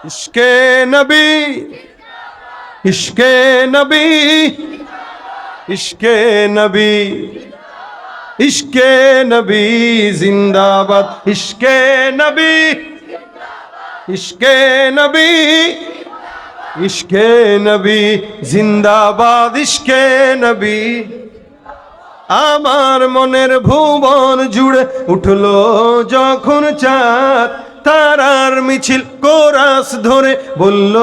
ইশকে নবী, ইশকে নবী, ইশকে নবী, ইশকে নবী জিন্দাবাদ। ইশকে নবী, ইশকে নবী, ইশকে নবী জিন্দাবাদ। ইশকে নবী। আমার মনের ভুবন জুড়ে উঠলো যখন চাঁদ, তারার মিছিল কোরাস ধরে বলল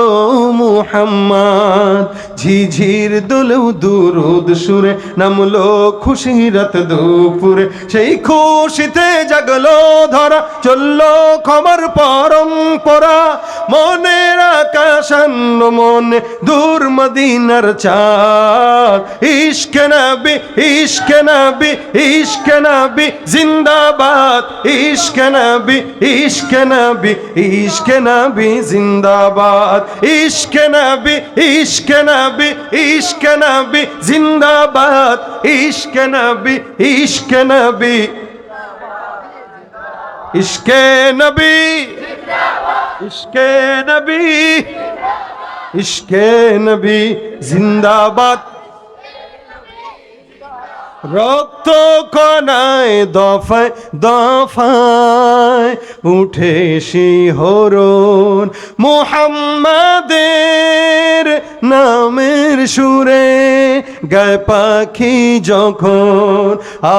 মুহাম্মদ। ঝিঝির দোলেও দুরুদ সুরে নামলো খুশি রাত দুপুরে, সেই খুশিতে জাগলো ধরা, চললো ক্ষমার পরম্পরা। মনের আকাশান্ন মনে দূর মদিনার চাঁদ। ইশকে নবী, ইশকে নবী, ইশকে নবী জিন্দাবাদ। ইশকে নবী, ইশকে নবী, ইশকে নবী জিন্দাবাদ। ইশকে নবী, ইশকে নবী, ইশকে নবী জিন্দাবাদ। ইশকে নবী, ইশকে নবী, ইশকে নবী, ইশকে নবী, ইশকে নবী জিন্দাবাদ। রক্ত কণায় দফায় দফায় উঠে শিহরণ, মুহাম্মাদের নামের সুরে গায় পাখি যখন।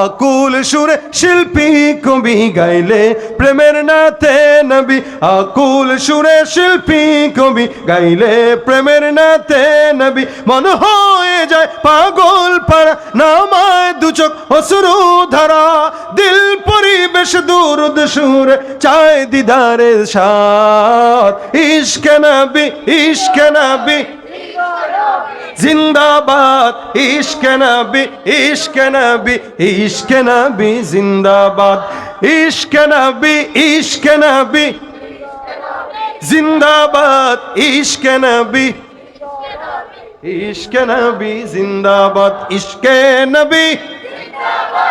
আকুল সুরে শিল্পী কবি গাইলে প্রেমের নাতে নবী। আকুল সুরে শিল্পী কবি গাইলে প্রেমের নাতে নবী। মন হয়ে যায় পাগল পাড়া, নামায় দুচোখ অশ্রু ধারা। দিল পরিবেশ দুরুদ সুরে চায় দিদারের সাথ। ইশকে নবী, ইশকে নবী জিন্দাবাদ। ইশকে নবী, ইশকে নবী, ইশকে নবী জিন্দাবাদ। ইশকে নবী, ইশকে নবী জিন্দাবাদ। ইশকে নবী, ইশকে নবী জিন্দাবাদ। ইশকে নবী,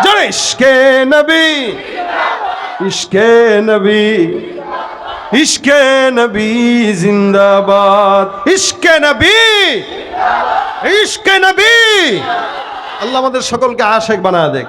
জোরে ইশকে নবী, ইশকে নবী, ইশকে নবী জিন্দাবাদ। ইশকে নবী, ইশকে নবী। আল্লাহ আমাদের সকলকে আশিক বানায় দেখ।